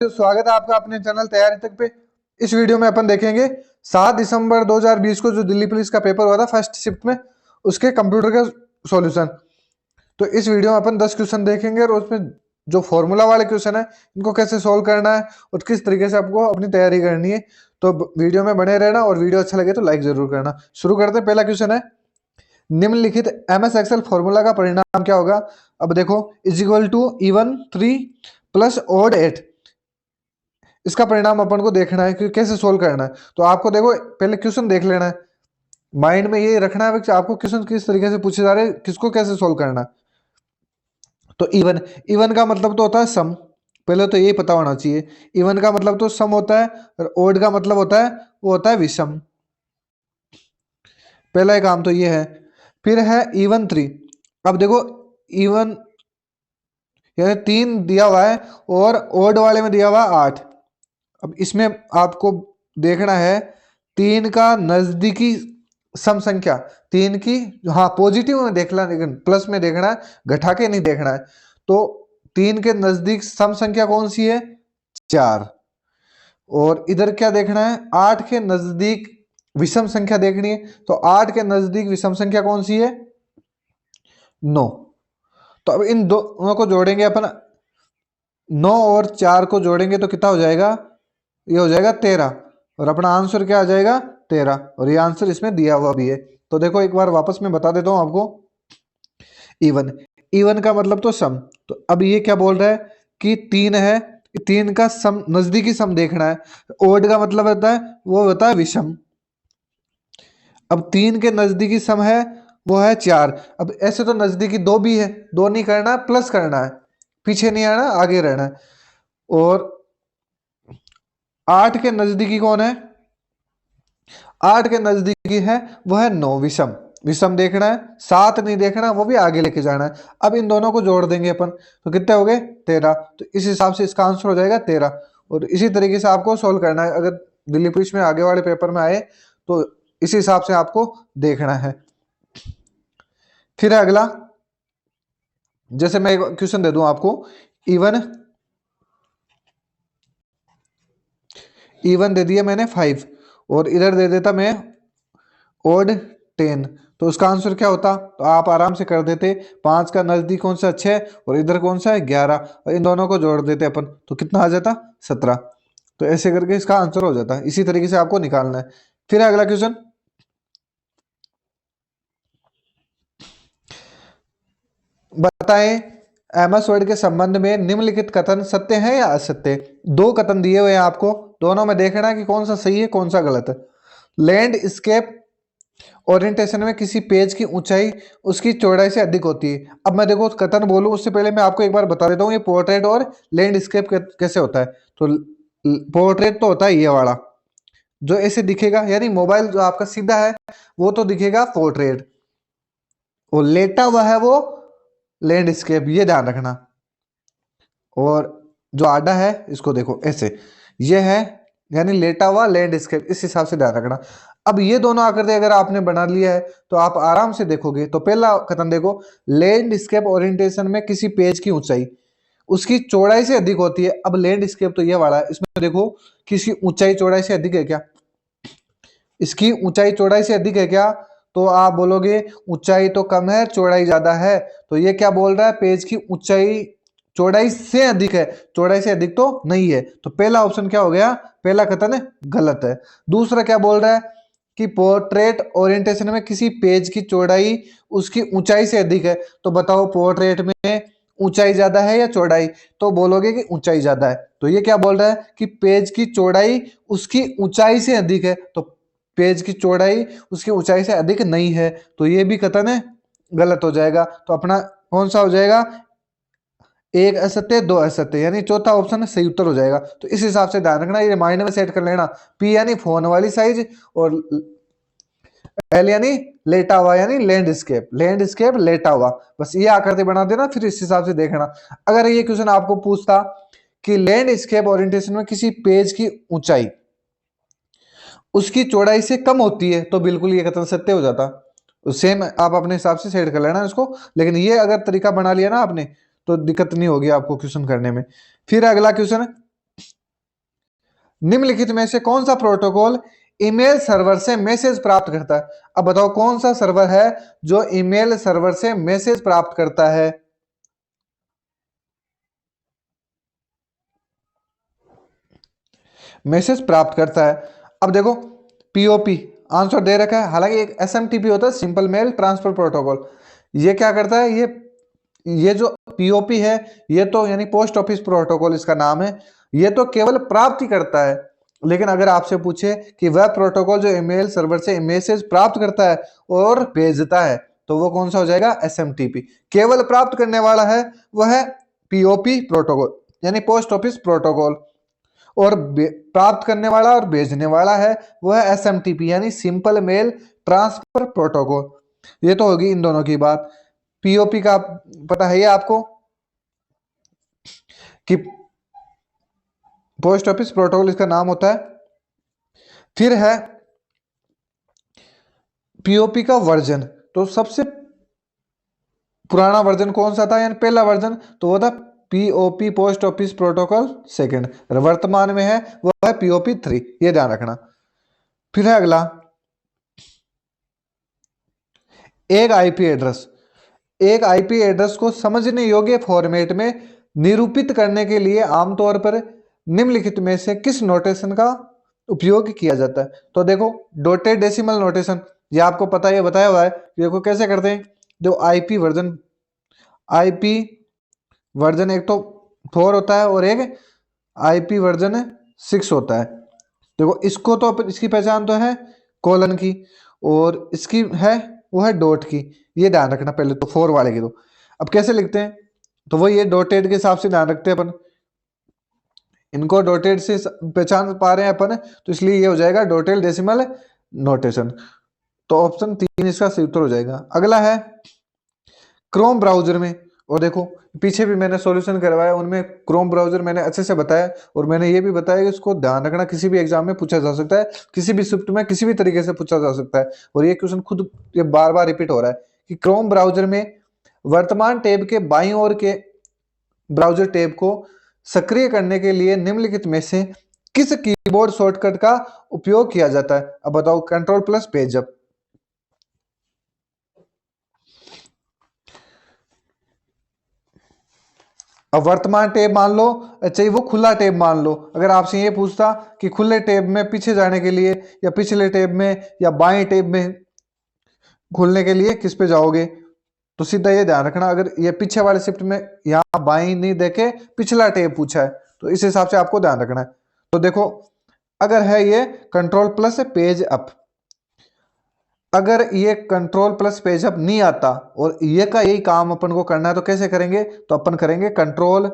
स्वागत है आपका अपने चैनल तैयारी तक पे। इस वीडियो में अपन देखेंगे 7 दिसंबर 2020 को जो दिल्ली पुलिस का पेपर हुआ था फर्स्ट शिफ्ट में, उसके कंप्यूटर का सॉल्यूशन। तो इस वीडियो में अपन 10 क्वेश्चन देखेंगे और उसमें जो फॉर्मूला वाले क्वेश्चन है इनको कैसे सोल्व करना है और किस तरीके से आपको अपनी तैयारी करनी है। तो वीडियो में बने रहना और वीडियो अच्छा लगे तो लाइक जरूर करना। शुरू करते हैं। पहला क्वेश्चन है, निम्नलिखित एमएस एक्सेल फॉर्मूला का परिणाम क्या होगा। अब देखो, इज इक्वल टू इवन 3 प्लस ऑड 8। इसका परिणाम अपन को देखना है कि कैसे सोल्व करना है। तो आपको देखो पहले क्वेश्चन देख लेना है, माइंड में ये रखना है कि आपको क्वेश्चन किस तरीके से पूछे जा रहे हैं, किसको कैसे सोल्व करना है। तो इवन, इवन का मतलब तो होता है सम, पहले तो यही पता होना चाहिए। इवन का मतलब तो सम होता है और ओड का मतलब होता है वो होता है विषम। पहला काम तो ये है। फिर है इवन 3। अब देखो, इवन यानी 3 दिया हुआ है और ओड वाले में दिया हुआ है 8। अब इसमें आपको देखना है 3 का नजदीकी सम संख्या, 3 की, हाँ पॉजिटिव में देखना, लेकिन प्लस में देखना है, घटा के नहीं देखना है। तो 3 के नजदीक सम संख्या कौन सी है, 4। और इधर क्या देखना है, 8 के नजदीक विषम संख्या देखनी है। तो 8 के नजदीक विषम संख्या कौन सी है, 9। तो अब इन दोनों को जोड़ेंगे अपन, 9 और 4 को जोड़ेंगे तो कितना हो जाएगा, ये हो जाएगा 13। और अपना आंसर क्या आ जाएगा, 13। और ये आंसर इसमें दिया हुआ भी है। तो देखो एक बार वापस में बता देता हूं आपको। इवन, इवन का मतलब तो सम। तो अब ये क्या बोल रहा है कि 3 है, 3 का सम, नजदीकी सम देखना है। ओड का मतलब होता है वो होता है विषम। अब 3 के नजदीकी सम है वो है 4। अब ऐसे तो नजदीकी 2 भी है, 2 नहीं करना है, प्लस करना है, पीछे नहीं आना, आगे रहना है। और 8 के नजदीकी कौन है, 8 के नजदीकी है वो है 9, विषम। विषम देखना है, 7 नहीं देखना, वो भी आगे लेके जाना है। अब इन दोनों को जोड़ देंगे अपन तो कितने हो गए, 13। तो इस हिसाब से इसका आंसर हो जाएगा 13। और इसी तरीके से आपको सोल्व करना है। अगर दिल्ली पुलिस में आगे वाले पेपर में आए तो इसी हिसाब से आपको देखना है। फिर अगला, जैसे मैं एक क्वेश्चन दे दूं आपको, इवन, इवन दे दिया मैंने 5 और इधर दे देता मैं ओड 10। तो उसका आंसर क्या होता, तो आप आराम से कर देते। 5 का नजदीक कौन सा, 6, और इधर कौन सा है, 11, और इन दोनों को जोड़ देते अपन तो कितना आ जाता, 17। तो ऐसे करके इसका आंसर हो जाता है। इसी तरीके से आपको निकालना है। फिर अगला क्वेश्चन, बताएं एमएस वर्ड के संबंध में निम्नलिखित कथन सत्य है या असत्य। 2 कथन दिए हुए हैं आपको, दोनों में देखना है कि कौन सा सही है कौन सा गलत है। लैंडस्केप ओरिएंटेशन में किसी पेज की ऊंचाई उसकी चौड़ाई से अधिक होती है। अब मैं देखो कथन बोलूं उससे पहले मैं आपको एक बार बता देता हूँ ये पोर्ट्रेट और लैंडस्केप कैसे होता है। तो पोर्ट्रेट तो होता है ये वाला जो ऐसे दिखेगा, यानी मोबाइल जो आपका सीधा है वो तो दिखेगा पोर्ट्रेट, और लेटा हुआ है वो लैंडस्केप, ये ध्यान रखना। और जो आड़ा है इसको देखो ऐसे, ये है यानी लेटा हुआ लैंडस्केप, इस हिसाब से ध्यान रखना। अब ये दोनों आकृति अगर आपने बना लिया है तो आप आराम से देखोगे। तो पहला कथन देखो, लैंडस्केप ओरिएंटेशन में किसी पेज की ऊंचाई उसकी चौड़ाई से अधिक होती है। अब लैंडस्केप तो ये वाला है, इसमें देखो किसी ऊंचाई चौड़ाई से अधिक है क्या, इसकी ऊंचाई चौड़ाई से अधिक है क्या, तो आप बोलोगे ऊंचाई तो कम है चौड़ाई ज्यादा है। तो ये क्या बोल रहा है, पेज की ऊंचाई चौड़ाई से अधिक है, चौड़ाई से अधिक तो नहीं है। तो पहला ऑप्शन क्या हो गया, पहला कथन गलत है। दूसरा क्या बोल रहा है कि पोर्ट्रेट ओरिएंटेशन में किसी पेज की चौड़ाई उसकी ऊंचाई से अधिक है। तो बताओ पोर्ट्रेट में ऊंचाई ज्यादा है या चौड़ाई, तो बोलोगे कि ऊंचाई ज्यादा है। तो ये क्या बोल रहा है कि पेज की चौड़ाई उसकी ऊंचाई से अधिक है, तो पेज की चौड़ाई उसकी ऊंचाई से अधिक नहीं है। तो ये भी कथन गलत हो जाएगा। तो अपना कौन सा हो जाएगा, एक असत्य दो असत्य, यानी चौथा ऑप्शन सही उत्तर हो जाएगा। तो इस हिसाब से ध्यान रखना, ये माइंड में सेट कर लेना। पी यानी फोन वाली साइज, और एल यानी लेटा हुआ, यानी लैंडस्केप, लैंडस्केप लेटा हुआ, बस ये आकृति बना देना। फिर इस हिसाब से देखना। अगर ये क्वेश्चन आपको पूछता कि लैंडस्केप ओरिएंटेशन में किसी पेज की ऊंचाई उसकी चौड़ाई से कम होती है, तो बिल्कुल ये कथन सत्य हो जाता। सेम आप अपने हिसाब से सेट कर लेना इसको। लेकिन ये अगर तरीका बना लिया ना आपने तो दिक्कत नहीं होगी आपको क्वेश्चन करने में। फिर अगला क्वेश्चन, निम्नलिखित में से कौन सा प्रोटोकॉल ईमेल सर्वर से मैसेज प्राप्त करता है? अब बताओ कौन सा सर्वर है जो ईमेल सर्वर से मैसेज प्राप्त करता है? मैसेज प्राप्त करता है। अब देखो पीओपी आंसर दे रखा है, हालांकि एक एसएमटीपी होता है, सिंपल मेल ट्रांसफर प्रोटोकॉल। ये क्या करता है, ये जो पीओपी है ये तो यानी पोस्ट ऑफिस प्रोटोकॉल इसका नाम है, ये तो केवल प्राप्ति करता है। लेकिन अगर आपसे पूछे कि वह प्रोटोकॉल जो ईमेल सर्वर से मैसेज प्राप्त करता है और भेजता है, तो वो कौन सा हो जाएगा? एसएमटीपी। केवल प्राप्त करने वाला है वह है पीओपी प्रोटोकॉल यानी पोस्ट ऑफिस प्रोटोकॉल, और प्राप्त करने वाला और भेजने वाला है वह एसएमटीपी यानी सिंपल मेल ट्रांसफर प्रोटोकॉल। ये तो होगी इन दोनों की बात। पीओपी का पता है ये आपको कि पोस्ट ऑफिस प्रोटोकॉल इसका नाम होता है। फिर है पीओपी का वर्जन, तो सबसे पुराना वर्जन कौन सा था यानी पहला वर्जन, तो वो था POP post office protocol second. वर्तमान में है वो है पीओपी 3, ये ध्यान रखना। फिर है अगला एक आईपी एड्रेस। एक आईपी एड्रेस को समझने योग्य फॉर्मेट में निरूपित करने के लिए आमतौर पर निम्नलिखित में से किस नोटेशन का उपयोग किया जाता है? तो देखो डॉटेड डेसिमल नोटेशन, ये आपको पता है, ये बताया हुआ है। देखो कैसे करते हैं, जो आईपी वर्जन एक तो 4 होता है और एक आईपी वर्जन 6 होता है। देखो इसको तो इसकी पहचान तो है कोलन की, और इसकी है वो है डॉट की, ये ध्यान रखना पहले तो 4 वाले की। तो अब कैसे लिखते हैं, तो वो ये डॉटेड के हिसाब से ध्यान रखते हैं अपन, इनको डॉटेड से पहचान पा रहे हैं अपन, तो इसलिए ये हो जाएगा डॉटेड डेसिमल नोटेशन। तो ऑप्शन 3 इसका सही उत्तर हो जाएगा। अगला है क्रोम ब्राउजर में, और देखो पीछे भी मैंने सॉल्यूशन करवाया, उनमें क्रोम ब्राउजर मैंने अच्छे से बताया, और मैंने ये भी बताया कि इसको ध्यान रखना किसी भी एग्जाम में पूछा जा सकता है, किसी भी शिफ्ट में किसी भी तरीके से पूछा जा सकता है। और ये क्वेश्चन खुद ये बार बार रिपीट हो रहा है कि क्रोम ब्राउजर में वर्तमान टैब के बाईं ओर के ब्राउजर टैब को सक्रिय करने के लिए निम्नलिखित में से किस कीबोर्ड शॉर्टकट का उपयोग किया जाता है? अब बताओ कंट्रोल प्लस पेज अप। अब वर्तमान टैब मान लो, चाहिए वो खुला टैब मान लो, अगर आपसे ये पूछता कि खुले टैब में पीछे जाने के लिए या पिछले टैब में या बाएं टैब में खुलने के लिए किस पे जाओगे, तो सीधा ये ध्यान रखना, अगर ये पीछे वाले शिफ्ट में यहाँ बाएं नहीं देके पिछला टैब पूछा है, तो इस हिसाब से आपको ध्यान रखना है। तो देखो अगर है ये कंट्रोल प्लस पेज अप, अगर ये कंट्रोल प्लस पेज अप नहीं आता और ये का यही काम अपन को करना है, तो कैसे करेंगे, तो अपन करेंगे कंट्रोल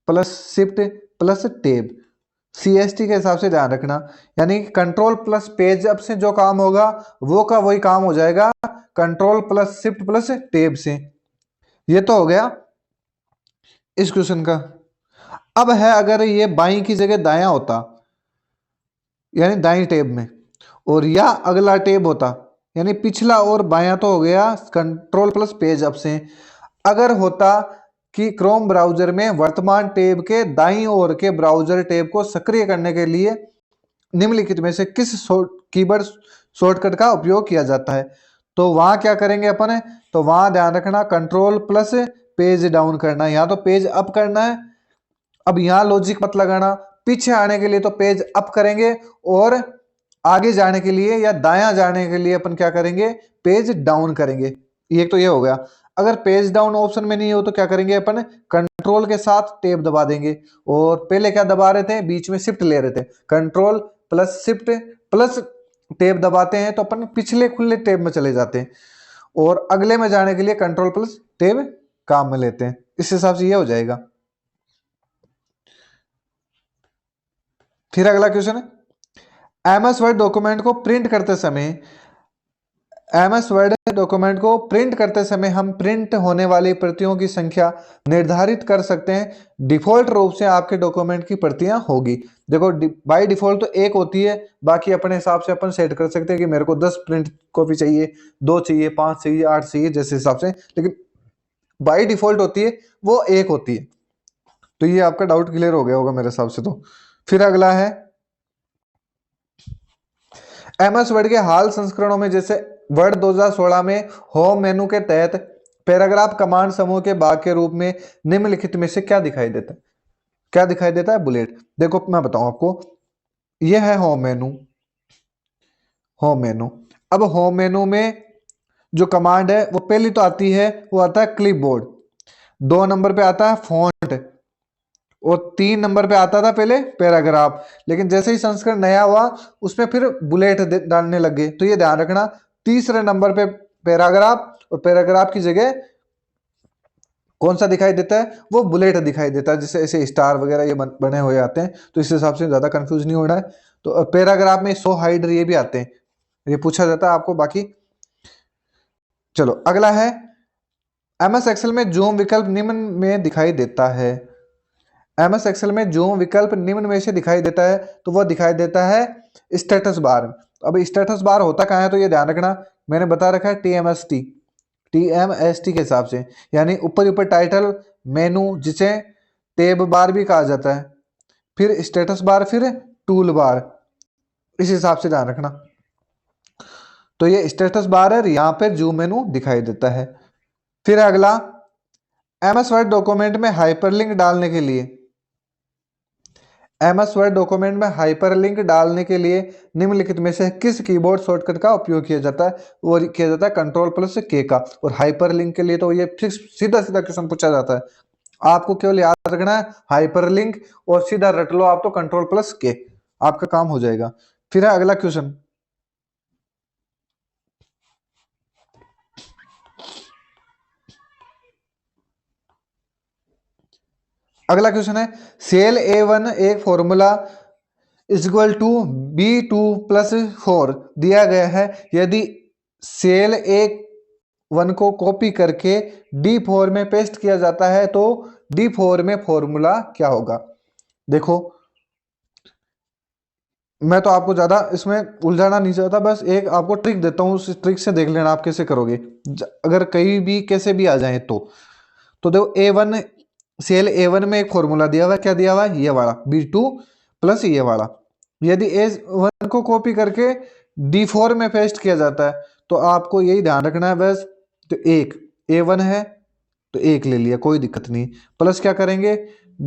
प्लस शिफ्ट प्लस टेब, सीएसटी के हिसाब से ध्यान रखना। यानी कंट्रोल प्लस पेज अप से जो काम होगा वो का वही काम हो जाएगा कंट्रोल प्लस शिफ्ट प्लस टेब से। ये तो हो गया इस क्वेश्चन का। अब है अगर ये बाई की जगह दायां होता यानी दाई टेब में, और या अगला टेब होता यानी पिछला और बायां, तो हो गया कंट्रोल प्लस पेज अप से। अगर होता कि क्रोम ब्राउजर में वर्तमान टैब के दाईं ओर के ब्राउजर टैब को सक्रिय करने के लिए निम्नलिखित में से किस कीबोर्ड शॉर्टकट का उपयोग किया जाता है, तो वहां क्या करेंगे अपन, तो वहां ध्यान रखना कंट्रोल प्लस पेज डाउन करना है, यहाँ तो पेज अप करना है। अब यहाँ लॉजिक मत लगाना, पीछे आने के लिए तो पेज अप करेंगे, और आगे जाने के लिए या दायां जाने के लिए अपन क्या करेंगे, पेज डाउन करेंगे। ये तो ये हो गया। अगर पेज डाउन ऑप्शन में नहीं हो तो क्या करेंगे अपन, कंट्रोल के साथ टेब दबा देंगे, और पहले क्या दबा रहे थे, बीच में शिफ्ट ले रहे थे, कंट्रोल प्लस शिफ्ट प्लस टेब दबाते हैं तो अपन पिछले खुले टेब में चले जाते हैं, और अगले में जाने के लिए कंट्रोल प्लस टेब काम में लेते हैं। इस हिसाब से ये हो जाएगा। फिर अगला क्वेश्चन है एमएस वर्ड डॉक्यूमेंट को प्रिंट करते समय, एमएस वर्ड डॉक्यूमेंट को प्रिंट करते समय हम प्रिंट होने वाली प्रतियों की संख्या निर्धारित कर सकते हैं। डिफॉल्ट रूप से आपके डॉक्यूमेंट की प्रतियां होगी, देखो बाय डिफॉल्ट तो एक होती है, बाकी अपने हिसाब से अपन सेट कर सकते हैं कि मेरे को 10 प्रिंट कॉपी चाहिए, 2 चाहिए, 5 चाहिए, 8 चाहिए, जैसे हिसाब से, लेकिन बाय डिफॉल्ट होती है वो एक होती है। तो ये आपका डाउट क्लियर हो गया होगा मेरे हिसाब से। तो फिर अगला है एमएस वर्ड के हाल संस्करणों में जैसे वर्ड 2016 में होम मेनू के तहत पैराग्राफ कमांड समूह के भाग के रूप में निम्नलिखित में से क्या दिखाई देता है? क्या दिखाई देता है? बुलेट। देखो मैं बताऊं आपको, यह है होम मेनू। होम मेनू, अब होम मेनू में जो कमांड है वो पहली तो आती है, वो आता है क्लिपबोर्ड। 2 नंबर पे आता है फॉन्ट, और 3 नंबर पे आता था पहले पैराग्राफ। लेकिन जैसे ही संस्करण नया हुआ उसमें फिर बुलेट डालने लगे, तो ये ध्यान रखना, तीसरे नंबर पे पैराग्राफ, और पैराग्राफ की जगह कौन सा दिखाई देता है? वो बुलेट दिखाई देता है। जैसे ऐसे स्टार वगैरह ये बने हुए आते हैं, तो इस हिसाब से ज्यादा कंफ्यूज नहीं हो रहा है। तो पैराग्राफ में सो हाइडर ये भी आते हैं, ये पूछा जाता है आपको। बाकी चलो अगला है, एमएस एक्सेल में जूम विकल्प निम्न में दिखाई देता है। एमएस एक्सेल में जूम विकल्प निम्न में से दिखाई देता है, तो वह दिखाई देता है स्टेटस बार। अब स्टेटस बार होता कहाँ है? तो ये ध्यान रखना, मैंने बता रखा है टीएमएसटी, टीएमएसटी के हिसाब से, यानी ऊपर ऊपर टाइटल मेनू, जिसे टेब बार भी कहा जाता है, फिर स्टेटस बार, फिर टूल बार, इस हिसाब से ध्यान रखना। तो ये स्टेटस बार है, यहाँ पे जूम मेनू दिखाई देता है। फिर अगला, एमएस वर्ड डॉक्यूमेंट में हाइपरलिंक डालने के लिए, एमएस वर्ड डॉक्यूमेंट में हाइपरलिंक डालने के लिए निम्नलिखित में से किस कीबोर्ड शॉर्टकट का उपयोग किया जाता है? वो किया जाता है Ctrl+K का। और हाइपरलिंक के लिए तो ये फिक्स सीधा सीधा क्वेश्चन पूछा जाता है, आपको केवल याद रखना है हाइपरलिंक, और सीधा रट लो आप तो Ctrl+K, आपका काम हो जाएगा। फिर है अगला क्वेश्चन, अगला क्वेश्चन है, सेल A1 एक फॉर्मूला इक्वल टू B2+4 दिया गया है। यदि सेल A1 को कॉपी करके D4 में पेस्ट किया जाता है तो D4 में फॉर्मूला क्या होगा? देखो मैं तो आपको ज्यादा इसमें उलझाना नहीं चाहता, बस एक आपको ट्रिक देता हूँ, उस ट्रिक से देख लेना आप कैसे करोगे। अगर कहीं भी कैसे भी आ जाए तो देखो A1, सेल A1 में एक फॉर्मूला दिया हुआ है, क्या दिया हुआ है? ये वाला B2+ ये वाला। यदि A1 को कॉपी करके D4 में पेस्ट किया जाता है तो आपको यही ध्यान रखना है बस। तो एक A1 है तो एक ले लिया, कोई दिक्कत नहीं, प्लस क्या करेंगे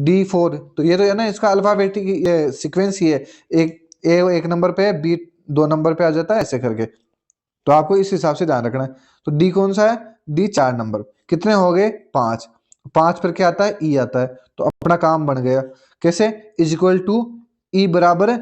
D4, तो ये तो है ना इसका अल्फाबेटिक ये सीक्वेंस ही है, एक A 1 नंबर पे है, B 2 नंबर पे आ जाता है, ऐसे करके। तो आपको इस हिसाब से ध्यान रखना है। तो डी कौन सा है? D 4 number. कितने हो गए? 5। 5 पर क्या आता है? ई आता है। तो अपना काम बन गया। कैसे? इज इक्वल टू ई बराबर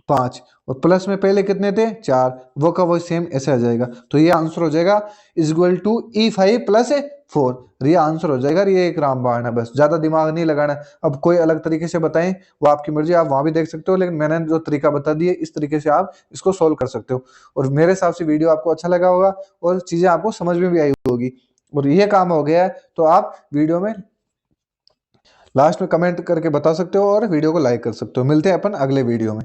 5, और प्लस में पहले कितने थे? 4, वो का वो सेम ऐसे आ जाएगा। तो ये आंसर हो जाएगा इज इक्वल टू E5+4। ये आंसर हो जाएगा। ये एक रामबाण है, बस ज्यादा दिमाग नहीं लगाना। अब कोई अलग तरीके से बताएं वो आपकी मर्जी, आप वहां भी देख सकते हो, लेकिन मैंने जो तरीका बता दिया इस तरीके से आप इसको सोल्व कर सकते हो। और मेरे हिसाब से वीडियो आपको अच्छा लगा होगा और चीजें आपको समझ में भी आई होगी। और ये काम हो गया है तो आप वीडियो में लास्ट में कमेंट करके बता सकते हो और वीडियो को लाइक कर सकते हो। मिलते हैं अपन अगले वीडियो में।